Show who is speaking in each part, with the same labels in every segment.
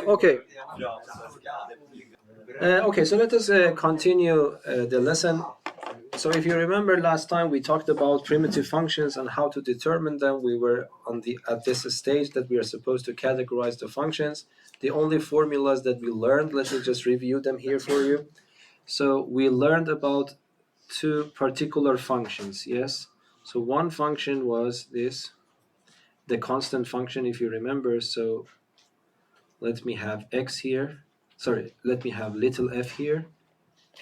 Speaker 1: Okay. Okay, so let us continue the lesson. So if you remember last time we talked about primitive functions and how to determine them. We were at this stage that we are supposed to categorize the functions. The only formulas that we learned, let me just review them here for you. So we learned about two particular functions, yes? So one function was this, the constant function, if you remember. So let me have x here. Sorry, let me have little f here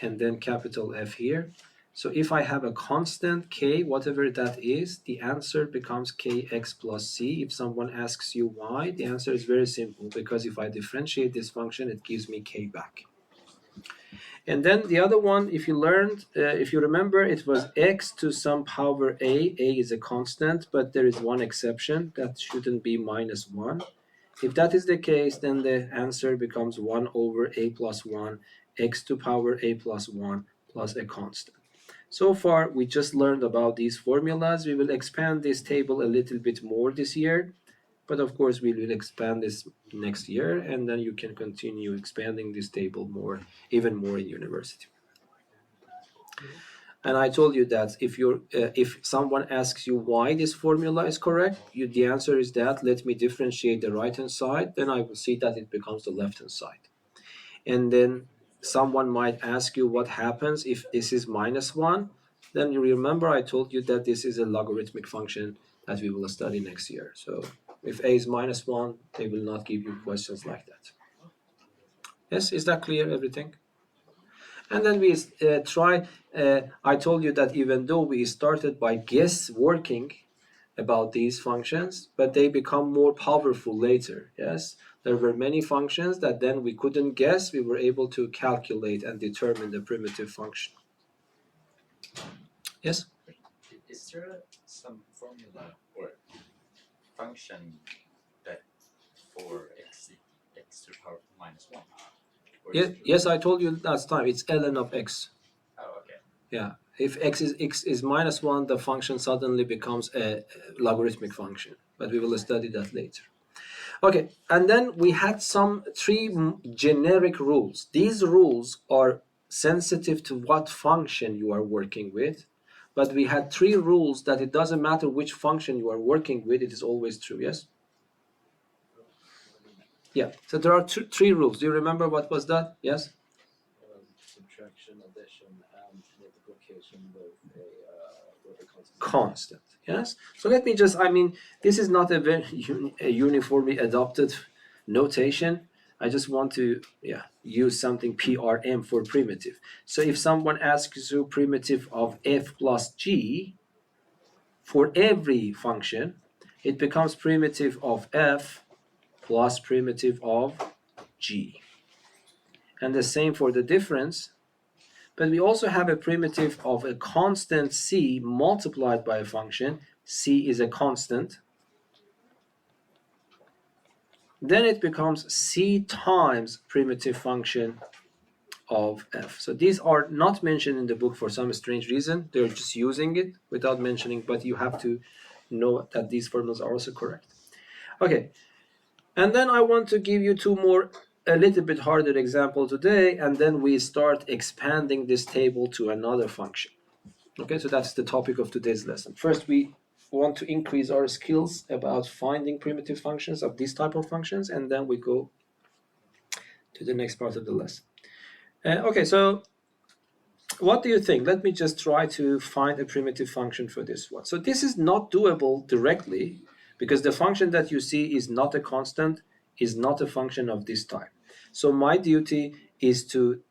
Speaker 1: and then capital F here. So if I have a constant k, whatever that is, the answer becomes kx plus c. If someone asks you why, the answer is very simple, because if I differentiate this function, it gives me k back. And then the other one, if you remember, it was x to some power a. A is a constant, but there is one exception, that shouldn't be minus 1. If that is the case, then the answer becomes 1 over a plus 1, x to power a plus 1 plus a constant. So far, we just learned about these formulas. We will expand this table a little bit more this year, but of course we will expand this next year, and then you can continue expanding this table even more in university. And I told you that if someone asks you why this formula is correct, the answer is that let me differentiate the right hand side, then I will see that it becomes the left hand side. And then someone might ask you what happens if this is minus 1, then you remember I told you that this is a logarithmic function that we will study next year. So if a is minus 1, they will not give you questions like that. Yes, is that clear, everything? And then we I told you that even though we started by working about these functions, but they become more powerful later, yes? There were many functions that then we couldn't guess, we were able to calculate and determine the primitive function. Yes?
Speaker 2: Is there some formula or function that for x to the power minus 1?
Speaker 1: Yes, I told you last time, it's ln of x.
Speaker 2: Oh, okay.
Speaker 1: Yeah, if x is minus 1, the function suddenly becomes a logarithmic function, but we will study that later. Okay, and then we had three generic rules. These rules are sensitive to what function you are working with, but we had 3 rules that it doesn't matter which function you are working with, it is always true, yes? Yeah, so there are 3 rules. Do you remember what was that? Yes?
Speaker 3: Subtraction, addition, and multiplication with a
Speaker 1: constant. Yes. So let me this is not a very uniformly adopted notation. I just want to use something PRM for primitive. So if someone asks you primitive of f plus g for every function, it becomes primitive of f plus primitive of g. And the same for the difference. But we also have a primitive of a constant c multiplied by a function. C is a constant. Then it becomes c times primitive function of f. So these are not mentioned in the book for some strange reason. They're just using it without mentioning, but you have to know that these formulas are also correct. Okay, and then I want to give you 2 more a little bit harder example today, and then we start expanding this table to another function. Okay, so that's the topic of today's lesson. First, we want to increase our skills about finding primitive functions of this type of functions, and then we go to the next part of the lesson. Okay, so what do you think? Let me just try to find a primitive function for this one. So this is not doable directly because the function that you see is not a constant, is not a function of this type. So my duty is to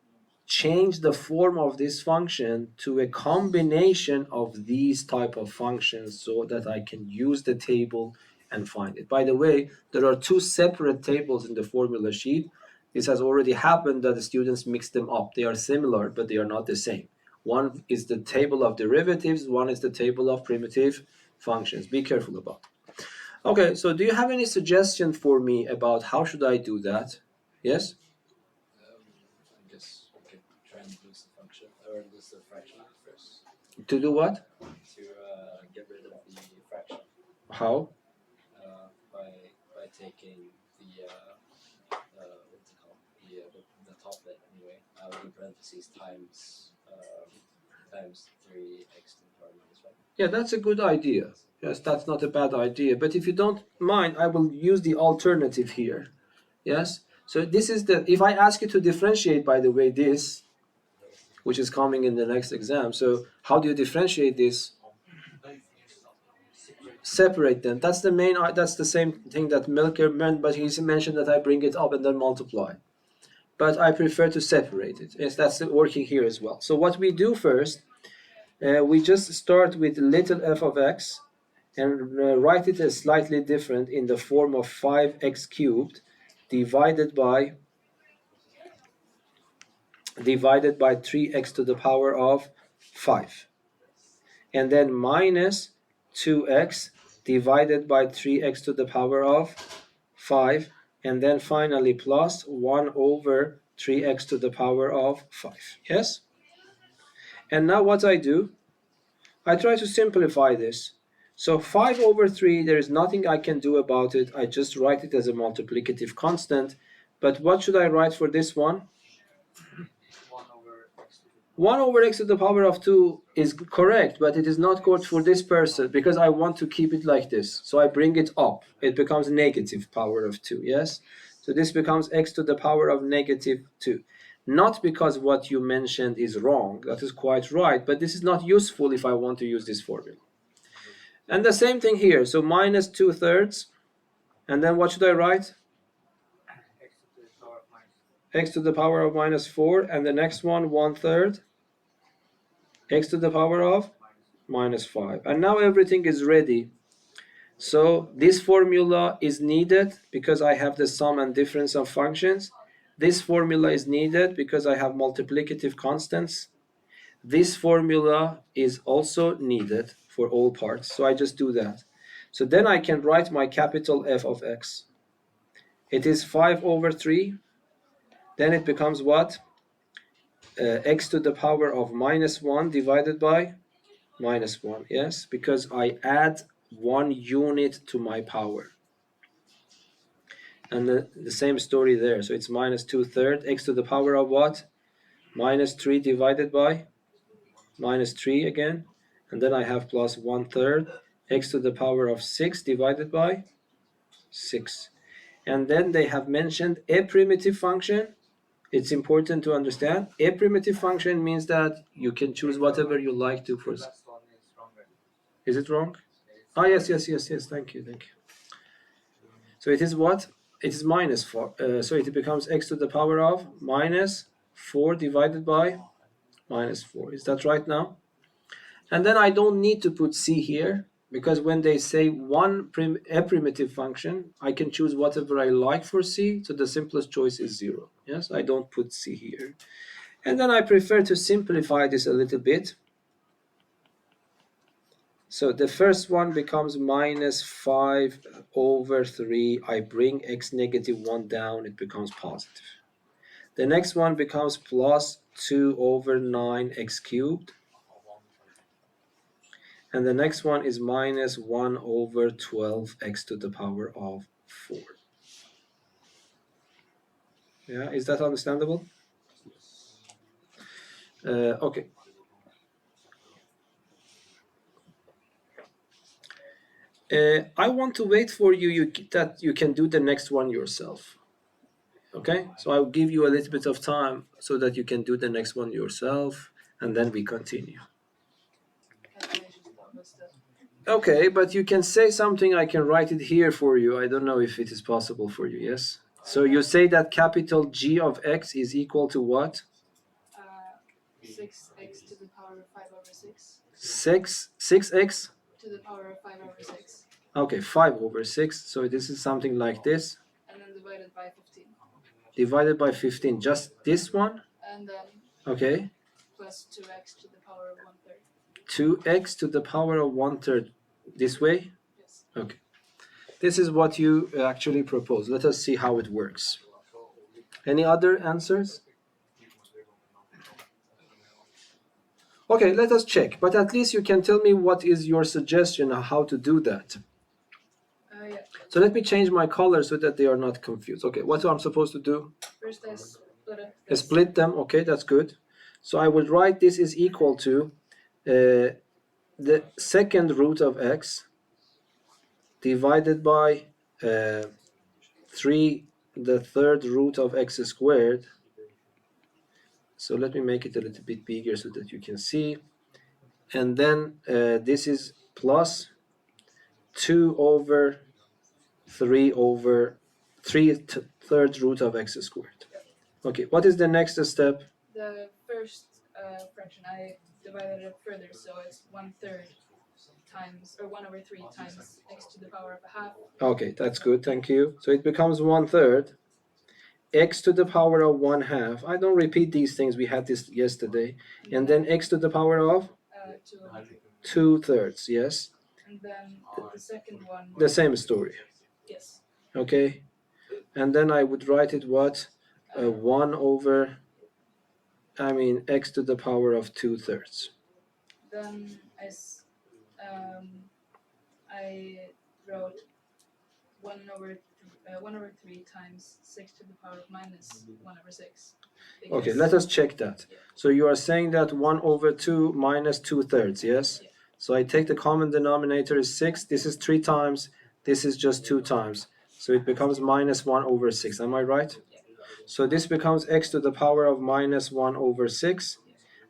Speaker 1: change the form of this function to a combination of these type of functions so that I can use the table and find it. By the way, there are 2 separate tables in the formula sheet. This has already happened that the students mix them up. They are similar, but they are not the same. One is the table of derivatives, one is the table of primitive functions. Be careful about it. Okay, so do you have any suggestion for me about how should I do that? Yes?
Speaker 3: I guess we could try and lose the function, or lose the fraction first.
Speaker 1: To do what?
Speaker 3: To get rid of the fraction.
Speaker 1: How?
Speaker 3: By taking what's it called? The top bit anyway. In parentheses times 3x to the power minus 1.
Speaker 1: Yeah, that's a good idea. Yes, that's not a bad idea. But if you don't mind, I will use the alternative here. Yes. So this is if I ask you to differentiate, by the way, this, which is coming in the next exam. So how do you differentiate this? Separate them. That's the same thing that Milker meant, but he mentioned that I bring it up and then multiply. But I prefer to separate it. Yes, that's working here as well. So what we do first, we just start with little f of x and write it as slightly different in the form of 5x cubed divided by 3x to the power of 5. And then minus 2x divided by 3x to the power of 5. And then finally plus 1 over 3x to the power of 5. Yes? And now what I do, I try to simplify this. So 5 over 3, there is nothing I can do about it. I just write it as a multiplicative constant. But what should I write for this one? 1 over x to the power of 2 is correct, but it is not correct for this person because I want to keep it like this. So I bring it up. It becomes negative power of 2, yes? So this becomes x to the power of negative 2. Not because what you mentioned is wrong. That is quite right, but this is not useful if I want to use this formula. And the same thing here. So minus 2/3. And then what should I write? X to the power of minus 4. And the next one, 1/3. X to the power of minus 5. And now everything is ready. So this formula is needed because I have the sum and difference of functions. This formula is needed because I have multiplicative constants. This formula is also needed for all parts. So I just do that. So then I can write my capital F of x. It is 5 over 3. Then it becomes what? X to the power of minus 1 divided by minus 1. Yes, because I add 1 unit to my power. And the same story there. So it's minus 2/3. X to the power of what? Minus 3 divided by minus 3 again. And then I have plus 1/3. X to the power of 6 divided by 6. And then they have mentioned a primitive function. It's important to understand. A primitive function means that you can choose whatever you like to for. Is it wrong? Ah, yes. Thank you. So it is what? It is minus 4. So it becomes x to the power of minus 4 divided by minus 4. Is that right now? And then I don't need to put c here because when they say a primitive function, I can choose whatever I like for c. So the simplest choice is 0. Yes, I don't put c here. And then I prefer to simplify this a little bit. So the first one becomes minus 5 over 3. I bring x negative 1 down, it becomes positive. The next one becomes plus 2 over 9x cubed. And the next one is minus 1 over 12x to the power of 4. Yeah, is that understandable? Okay. I want to wait for that you can do the next one yourself. Okay, so I'll give you a little bit of time so that you can do the next one yourself, and then we continue. Okay, but you can say something, I can write it here for you. I don't know if it is possible for you, yes? So you say that capital G of x is equal to what?
Speaker 4: 6x to the power of 5 over 6.
Speaker 1: 6x?
Speaker 4: To the power of 5 over 6.
Speaker 1: Okay, 5 over 6. So this is something like this.
Speaker 4: And then divided by 15.
Speaker 1: Divided by 15. Just this one?
Speaker 4: And then
Speaker 1: okay.
Speaker 4: Plus 2x to the power of 1/3.
Speaker 1: 2x to the power of 1/3. This way?
Speaker 4: Yes.
Speaker 1: Okay. This is what you actually propose. Let us see how it works. Any other answers? Okay, let us check. But at least you can tell me what is your suggestion on how to do that.
Speaker 4: Yeah.
Speaker 1: So let me change my color so that they are not confused. Okay, what I'm supposed to do?
Speaker 4: First I split it.
Speaker 1: I split them. Okay, that's good. So I would write this is equal to the second root of x divided by 3 the third root of x squared. So let me make it a little bit bigger so that you can see. And then this is plus 2 over 3 over 3 third root of x squared. Okay, what is the next step?
Speaker 4: The first fraction I divided it further, so it's 1/3 times, or 1/3 times x to the power of a half.
Speaker 1: Okay, that's good, thank you. So it becomes 1/3 x to the power of 1/2. I don't repeat these things, we had this yesterday. And then x to the power of 2/3, yes.
Speaker 4: And then the second one.
Speaker 1: The same story.
Speaker 4: Yes.
Speaker 1: Okay. And then I would write it what? 1 over, x to the power of 2/3.
Speaker 4: Then I wrote 1/3 times 6 to the power of minus 1/6.
Speaker 1: Okay, let us check that. So you are saying that 1/2 minus 2/3, yes?
Speaker 4: Yeah.
Speaker 1: So I take the common denominator is 6. This is 3 times. This is just 2 times. So it becomes minus 1/6. Am I right?
Speaker 4: Yeah.
Speaker 1: So this becomes x to the power of minus 1/6.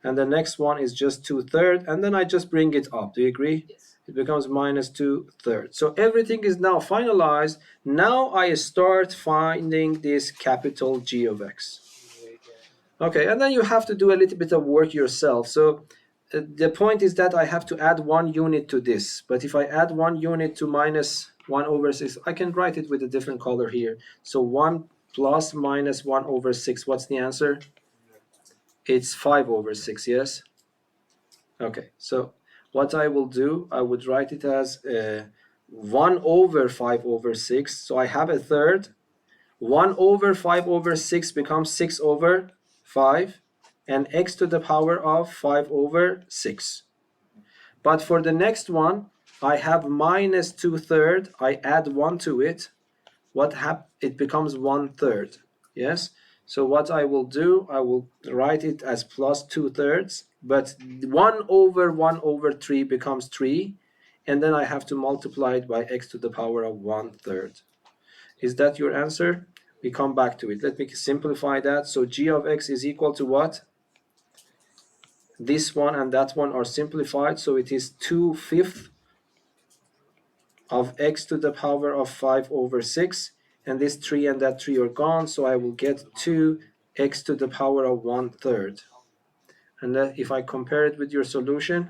Speaker 1: And the next one is just 2/3. And then I just bring it up. Do you agree?
Speaker 4: Yes.
Speaker 1: It becomes minus 2/3. So everything is now finalized. Now I start finding this capital G of x. Okay, and then you have to do a little bit of work yourself. So the point is that I have to add 1 unit to this. But if I add 1 unit to minus 1/6, I can write it with a different color here. So 1 plus minus 1/6, what's the answer? It's 5/6, yes? Okay, so what I will do, I would write it as 1 over 5/6. So I have a third. 1 over 5/6 becomes 6/5, and x to the power of 5/6. But for the next one, I have minus 2/3. I add 1 to it. It becomes 1/3. Yes? So what I will do, I will write it as plus 2/3, but 1 over 1/3 becomes 3, and then I have to multiply it by x to the power of 1/3. Is that your answer? We come back to it. Let me simplify that. So g of x is equal to what? This one and that one are simplified, so it is 2/5 of x to the power of 5/6, and this 3 and that 3 are gone, so I will get 2x to the power of 1/3. And then if I compare it with your solution,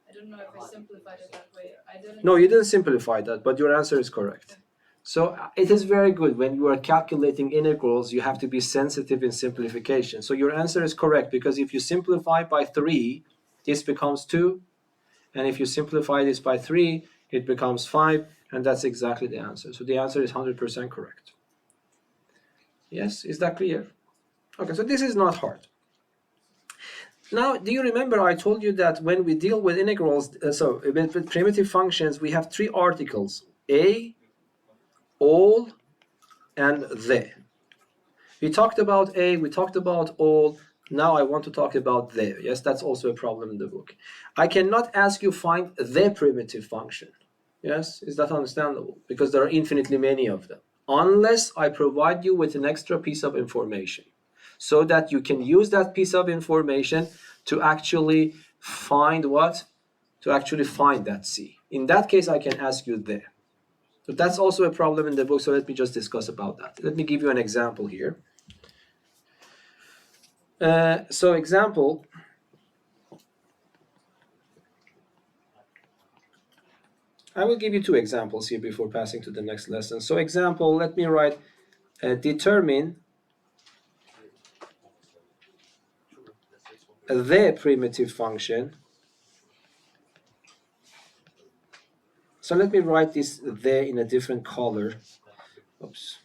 Speaker 4: I don't know if I simplified it that way. I didn't.
Speaker 1: no, you didn't simplify that, but your answer is correct. So it is very good when you are calculating integrals, you have to be sensitive in simplification. So your answer is correct, because if you simplify by 3, this becomes 2, and if you simplify this by 3, it becomes 5, and that's exactly the answer. So the answer is 100% correct. Yes, is that clear? Okay, so this is not hard. Now, do you remember I told you that when we deal with integrals, with primitive functions, we have 3 articles: a, all, and the. We talked about a, we talked about all. Now I want to talk about the. Yes, that's also a problem in the book. I cannot ask you find the primitive function. Yes, is that understandable? Because there are infinitely many of them. Unless I provide you with an extra piece of information, so that you can use that piece of information to actually find what? To actually find that C. In that case, I can ask you there. So that's also a problem in the book, so let me just discuss about that. Let me give you an example here. Example, I will give you 2 examples here before passing to the next lesson. So example, let me write determine the primitive function. So let me write this there in a different color. Oops.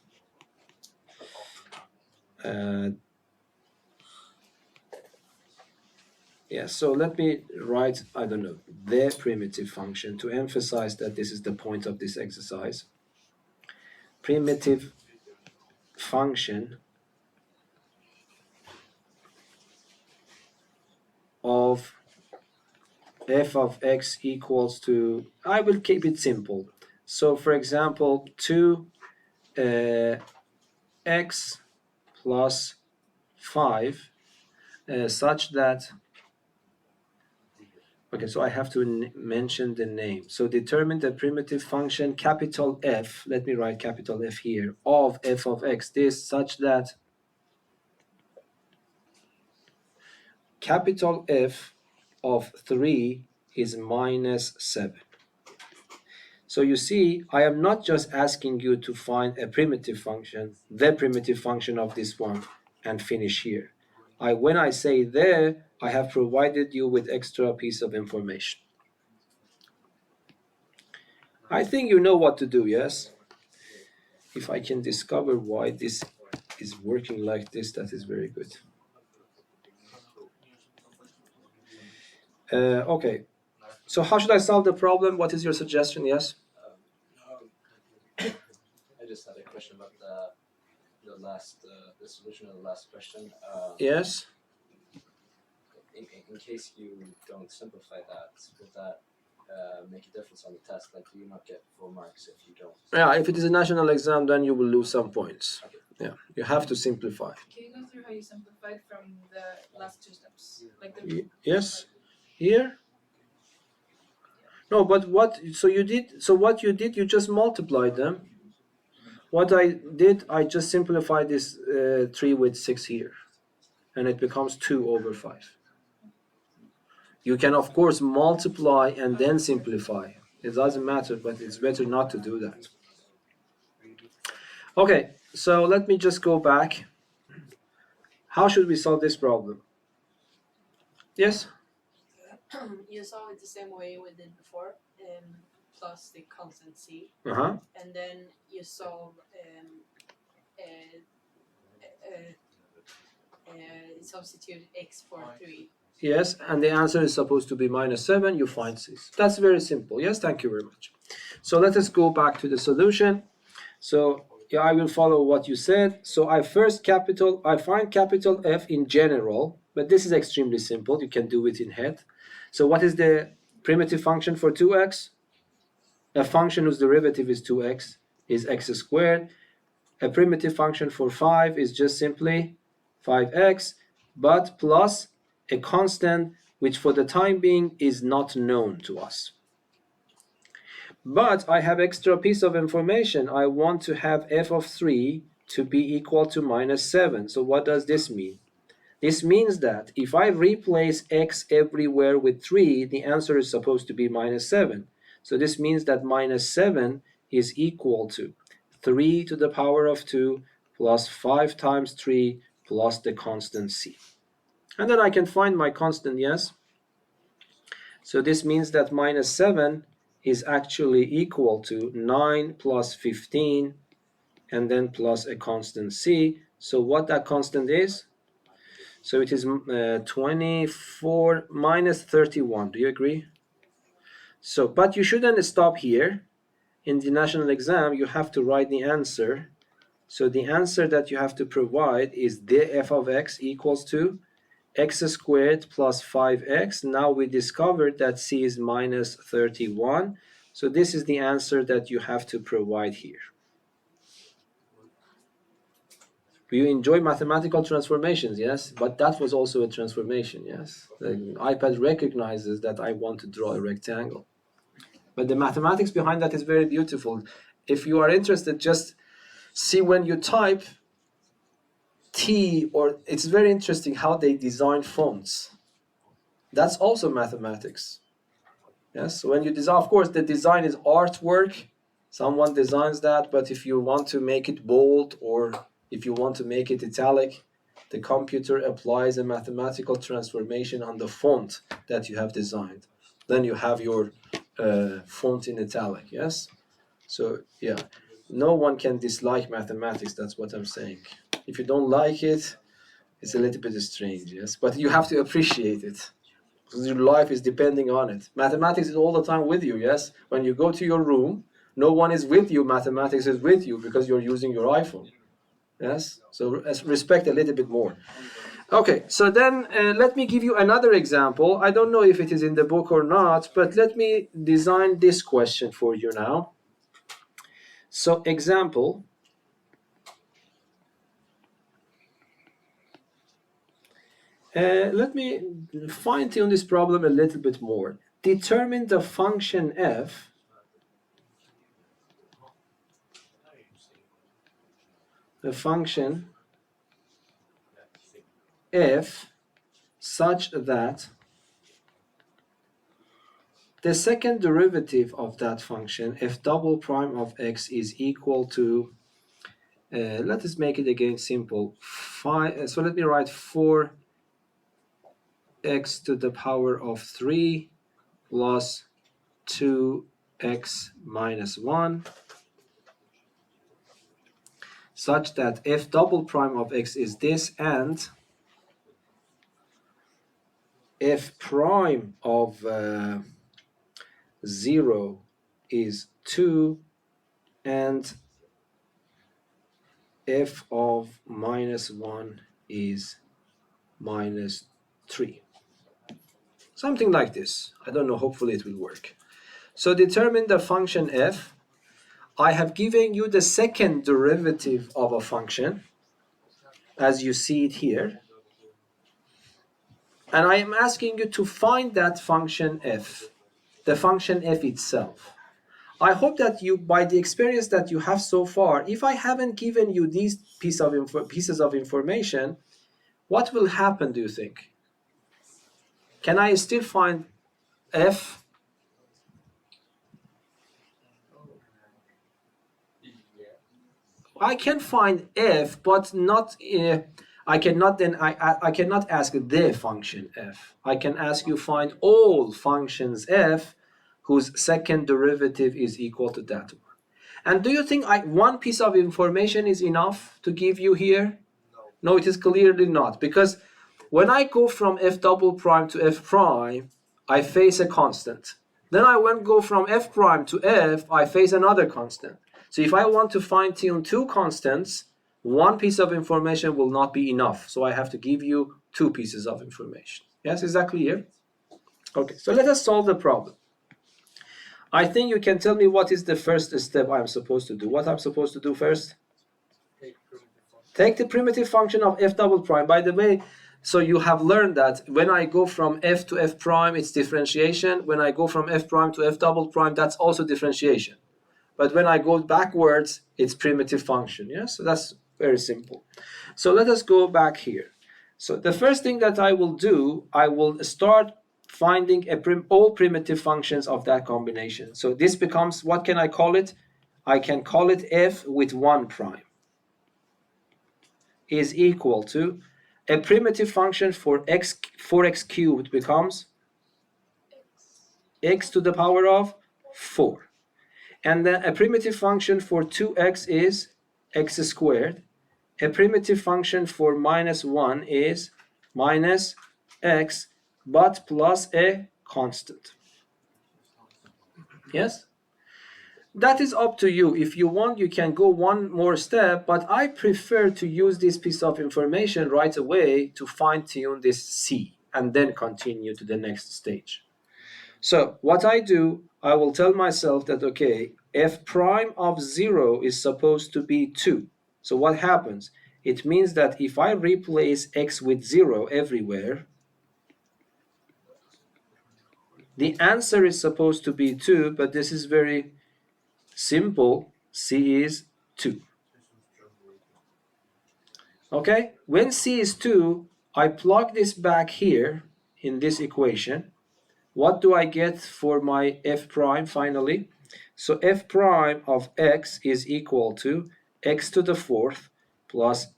Speaker 1: So let me write, I don't know, the primitive function to emphasize that this is the point of this exercise. primitive function of f of x equals to, I will keep it simple. So for example, 2x plus 5 such that, okay, so I have to mention the name. So determine the primitive function capital F, let me write capital F here, of f of x, this such that capital F of 3 is minus 7. So you see, I am not just asking you to find a primitive function, the primitive function of this one, and finish here. When I say there, I have provided you with extra piece of information. I think you know what to do, yes? If I can discover why this is working like this, that is very good. Okay, so how should I solve the problem? What is your suggestion? Yes?
Speaker 3: I just had a question about the solution of the last question.
Speaker 1: Yes?
Speaker 3: In case you don't simplify that, would that make a difference on the test? Like, do you not get full marks if you don't?
Speaker 1: Yeah, if it is a national exam, then you will lose some points.
Speaker 3: Okay.
Speaker 1: Yeah, you have to simplify.
Speaker 4: Can you go through how you simplified from the last two steps? Like the
Speaker 1: Yes? Here? No, but what you did, you just multiplied them. What I did, I just simplified this 3 with 6 here, and it becomes 2 over 5. You can, of course, multiply and then simplify. It doesn't matter, but it's better not to do that. Okay, so let me just go back. How should we solve this problem? Yes?
Speaker 5: You solve it the same way we did before, plus the constant c,
Speaker 1: Uh-huh.
Speaker 5: and then you solve substitute x for 3.
Speaker 1: Yes, and the answer is supposed to be minus 7. You find 6. That's very simple. Yes, thank you very much. So let us go back to the solution. So yeah, I will follow what you said. So I find capital F in general, but this is extremely simple. You can do it in head. So what is the primitive function for 2x? A function whose derivative is 2x is x squared. A primitive function for 5 is just simply 5x, but plus a constant which for the time being is not known to us. But I have extra piece of information. I want to have f of 3 to be equal to minus 7. So what does this mean? This means that if I replace x everywhere with 3, the answer is supposed to be minus 7. So this means that minus 7 is equal to 3 to the power of 2 plus 5 times 3 plus the constant c. And then I can find my constant, yes? So this means that minus 7 is actually equal to 9 plus 15 and then plus a constant c. So what that constant is? So it is 24 minus 31. Do you agree? So, but you shouldn't stop here. In the national exam, you have to write the answer. So the answer that you have to provide is the f of x equals to x squared plus 5x. Now we discovered that c is minus 31. So this is the answer that you have to provide here. You enjoy mathematical transformations, yes? But that was also a transformation, yes? The iPad recognizes that I want to draw a rectangle. But the mathematics behind that is very beautiful. If you are interested, just see when you type T, or it's very interesting how they design fonts. That's also mathematics. Yes, so when you design, of course, the design is artwork. Someone designs that, but if you want to make it bold or if you want to make it italic, the computer applies a mathematical transformation on the font that you have designed. Then you have your font in italic, yes? So, yeah, no one can dislike mathematics, that's what I'm saying. If you don't like it, it's a little bit strange, yes? But you have to appreciate it, because your life is depending on it. Mathematics is all the time with you, yes? When you go to your room, No one is with you. Mathematics is with you because you're using your iPhone. Yes, so respect a little bit more. Okay, so then let me give you another example. I don't know if it is in the book or not, but let me design this question for you now. So example, let me fine-tune this problem a little bit more. Determine the function f f such that the second derivative of that function f double prime of x is equal to, let us make it again simple, so let me write 4x to the power of 3 plus 2x minus 1 such that f double prime of x is this and f prime of 0 is 2 and f of minus 1 is minus 3. Something like this. I don't know, hopefully it will work. So determine the function f. I have given you the second derivative of a function, as you see it here. And I am asking you to find that function f, the function f itself. I hope that you, by the experience that you have so far, if I haven't given you these pieces of information, what will happen, do you think? Can I still find f? I can find f, but not. I cannot ask the function f. I can ask you find all functions f whose second derivative is equal to that one. And do you think one piece of information is enough to give you here? No, it is clearly not, because when I go from f double prime to f prime, I face a constant. Then go from f prime to f, I face another constant. So if I want to fine-tune two constants, one piece of information will not be enough. So I have to give you two pieces of information. Yes, is that clear? Okay, so let us solve the problem. I think you can tell me what is the first step I'm supposed to do. What I'm supposed to do first? Take the primitive function of f double prime. By the way, so you have learned that when I go from f to f prime, it's differentiation. When I go from f prime to f double prime, that's also differentiation. But when I go backwards, it's primitive function. Yes, so that's very simple. So let us go back here. So the first thing that I will do, I will start finding all primitive functions of that combination. So this becomes, what can I call it? I can call it f with 1 prime is equal to a primitive function for x cubed becomes x to the power of 4. And then a primitive function for 2x is x squared. A primitive function for minus 1 is minus x, but plus a constant. Yes? That is up to you. If you want, you can go one more step, but I prefer to use this piece of information right away to fine-tune this c and then continue to the next stage. So what I do, I will tell myself that, okay, f prime of 0 is supposed to be 2. So what happens? It means that if I replace x with 0 everywhere, the answer is supposed to be 2, but this is very simple. C is 2. Okay, when c is 2, I plug this back here in this equation. What do I get for my f prime finally? So f prime of x is equal to x to the 4th plus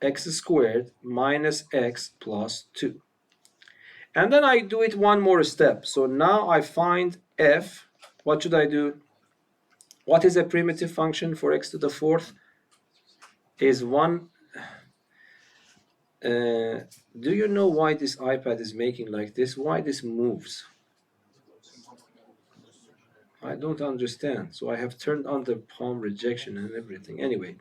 Speaker 1: x squared minus x plus 2. And then I do it one more step. So now I find f. What should I do? What is a primitive function for x to the 4th? Is 1. Do you know why this iPad is making like this? Why this moves? I don't understand. So I have turned on the palm rejection and everything. Anyway,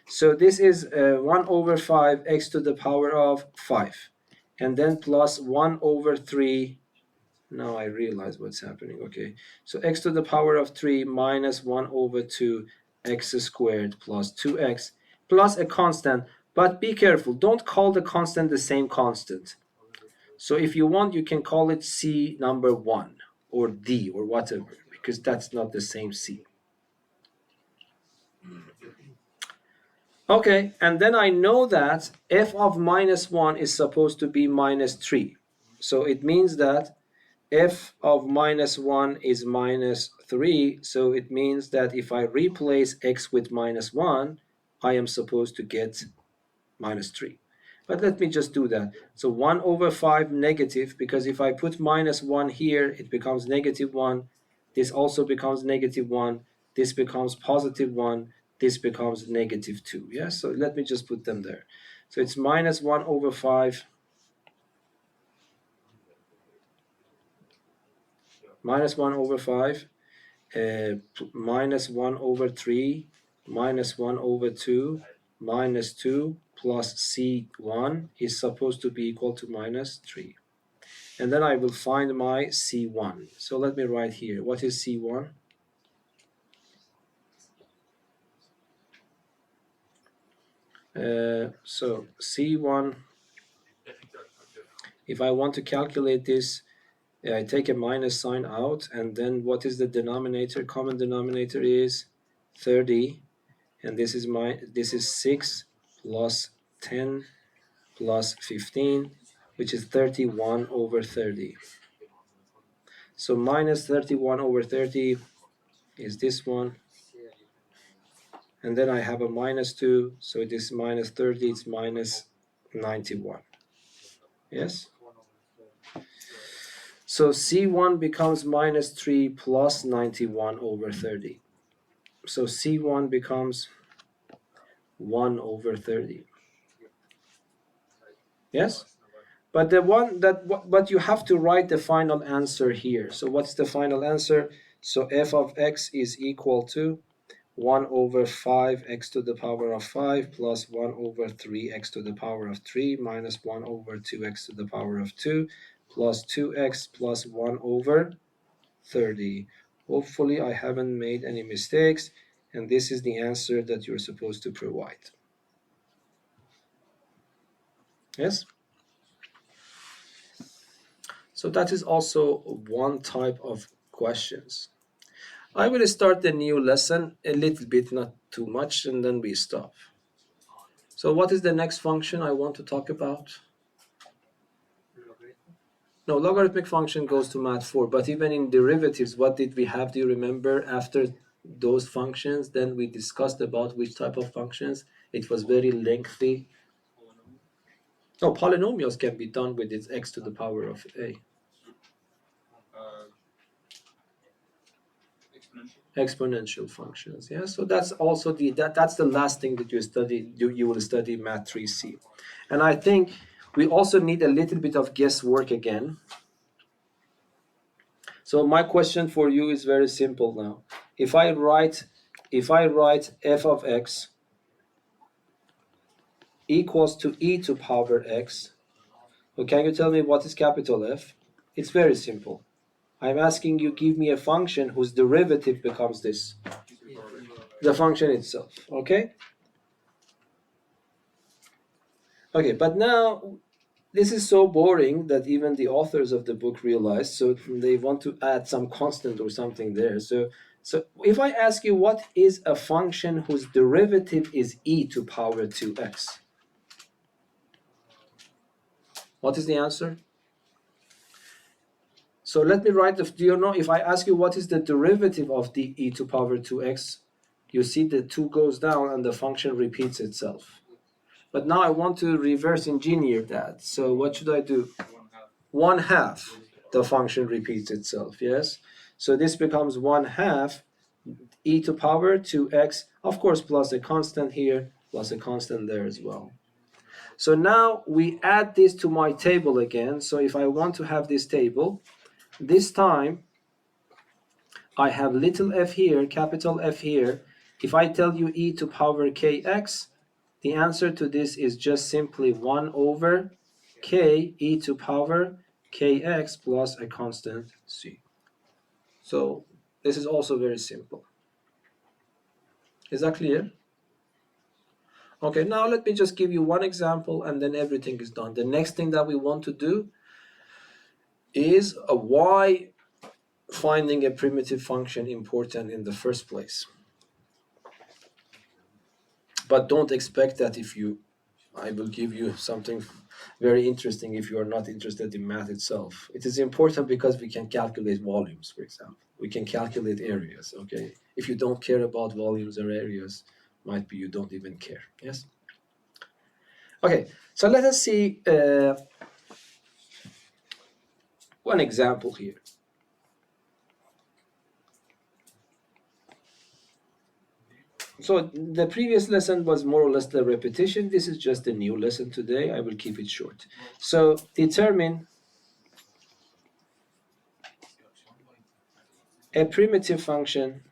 Speaker 1: so this is 1 over 5 x to the power of 5. And then plus 1 over 3. Now I realize what's happening. Okay, so x to the power of 3 minus 1 over 2 x squared plus 2x plus a constant. But be careful. Don't call the constant the same constant. So if you want, you can call it C number 1 or D or whatever, because that's not the same C. Okay, and then I know that f of minus 1 is supposed to be minus 3. So it means that f of minus 1 is minus 3. So it means that if I replace x with minus 1, I am supposed to get minus 3. But let me just do that. So 1 over 5 negative, because if I put minus 1 here, it becomes negative 1. This also becomes negative 1. This becomes positive 1. This becomes negative 2. Yes, so let me just put them there. So it's minus 1 over 5. Minus 1 over 5. Minus 1 over 3. Minus 1 over 2. Minus 2 plus C1 is supposed to be equal to minus 3. And then I will find my C1. So let me write here. What is C1? So C1, if I want to calculate this, I take a minus sign out, and then what is the denominator? Common denominator is 30, and this is 6 plus 10 plus 15, which is 31 over 30. So minus 31 over 30 is this one. And then I have a minus 2, so it is minus 30, it's minus 91. Yes? So C1 becomes minus 3 plus 91 over 30. So C1 becomes 1 over 30. Yes? But but you have to write the final answer here. So what's the final answer? So f of x is equal to 1 over 5x to the power of 5 plus 1 over 3x to the power of 3 minus 1 over 2x to the power of 2 plus 2x plus 1 over 30. Hopefully I haven't made any mistakes, and this is the answer that you're supposed to provide. Yes? So that is also one type of questions. I will start the new lesson a little bit, not too much, and then we stop. So what is the next function I want to talk about? No, logarithmic function goes to Math 4, but even in derivatives, what did we have? Do you remember after those functions? Then we discussed about which type of functions. It was very lengthy. No, polynomials can be done with its x to the power of a. Exponential functions. Yeah, so that's also that's the last thing that you study. You will study Math 3C, and I think we also need a little bit of guesswork again. So my question for you is very simple now. If I write f of x equals to e to power x, well, can you tell me what is capital F? It's very simple. I'm asking you, give me a function whose derivative becomes this. The function itself, okay? Okay, but now this is so boring that even the authors of the book realized, so they want to add some constant or something there. So if I ask you what is a function whose derivative is e to power 2x, what is the answer? So let me write do you know, if I ask you what is the derivative of the e to power 2x, you see the 2 goes down and the function repeats itself. But now I want to reverse engineer that. So what should I do? 1/2 the function repeats itself, yes? So this becomes 1/2 e to power 2x, of course, plus a constant here, plus a constant there as well. So now we add this to my table again. So if I want to have this table, this time I have little f here, capital F here. If I tell you e to power kx, the answer to this is just simply 1 over k e to power kx plus a constant c. So this is also very simple. Is that clear? Okay, now let me just give you one example and then everything is done. The next thing that we want to do is why finding a primitive function important in the first place. But don't expect that I will give you something very interesting if you are not interested in math itself. It is important because we can calculate volumes, for example. We can calculate areas, okay? If you don't care about volumes or areas, might be you don't even care, yes? Okay, so let us see one example here. So the previous lesson was more or less the repetition. This is just a new lesson today. I will keep it short. So determine a primitive function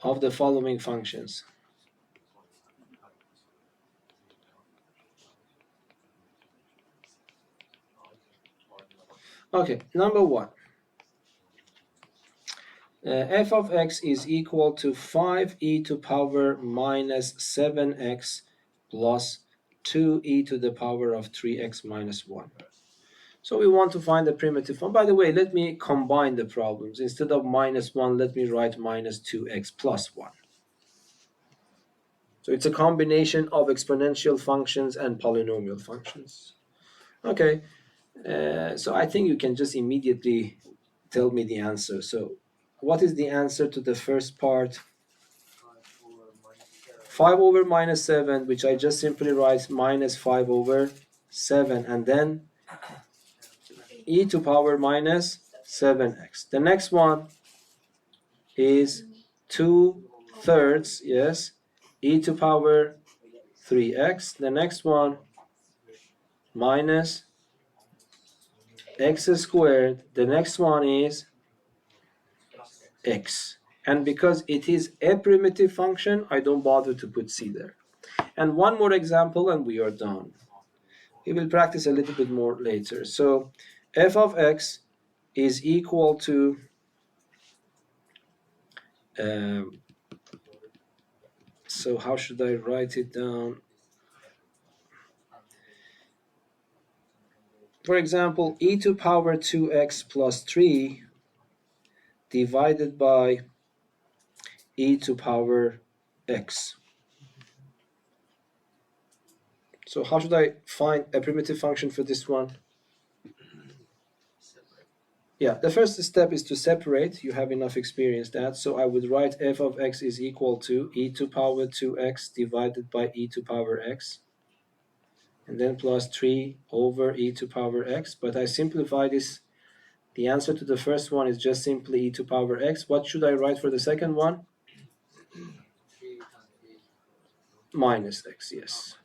Speaker 1: of the following functions. Okay, number one. F of x is equal to 5e to power minus 7x plus 2e to the power of 3x minus 1. So we want to find the primitive form. By the way, let me combine the problems. Instead of minus 1, let me write minus 2x plus 1. So it's a combination of exponential functions and polynomial functions. Okay, so I think you can just immediately tell me the answer. So what is the answer to the first part? 5 over minus 7, which I just simply write minus 5 over 7, and then e to power minus 7x. The next one is 2/3, yes, e to power 3x. The next one, minus x squared. The next one is x. And because it is a primitive function, I don't bother to put c there. And one more example and we are done. We will practice a little bit more later. So f of x is equal to so how should I write it down? For example, e to power 2x plus 3 divided by e to power x. So how should I find a primitive function for this one? Yeah, the first step is to separate. You have enough experience that. So I would write f of x is equal to e to power 2x divided by e to power x. And then plus 3 over e to power x. But I simplify this. The answer to the first one is just simply e to power x. What should I write for the second one? Minus x, yes.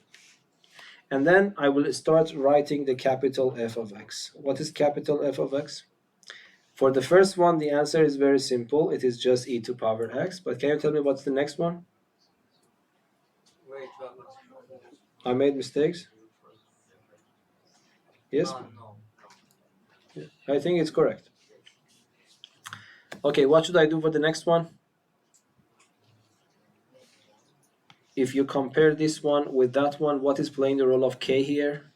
Speaker 1: And then I will start writing the capital F of x. What is capital F of x? For the first one, the answer is very simple. It is just e to power x. But can you tell me what's the next one? I made mistakes? Yes? I think it's correct. Okay, what should I do for the next one? If you compare this one with that one, what is playing the role of k here?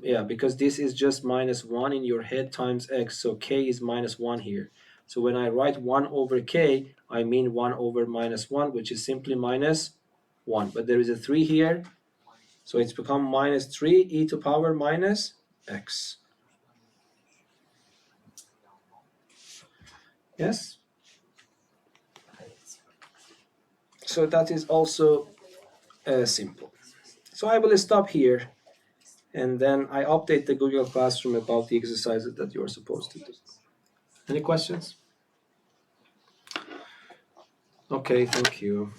Speaker 1: Yeah, because this is just minus 1 in your head times x, so k is minus 1 here. So when I write 1 over k, I mean 1 over minus 1, which is simply minus 1. But there is a 3 here, so it's become minus 3 e to power minus x. Yes? So that is also simple. So I will stop here. And then I update the Google Classroom about the exercises that you're supposed to do. Any questions? Okay, thank you.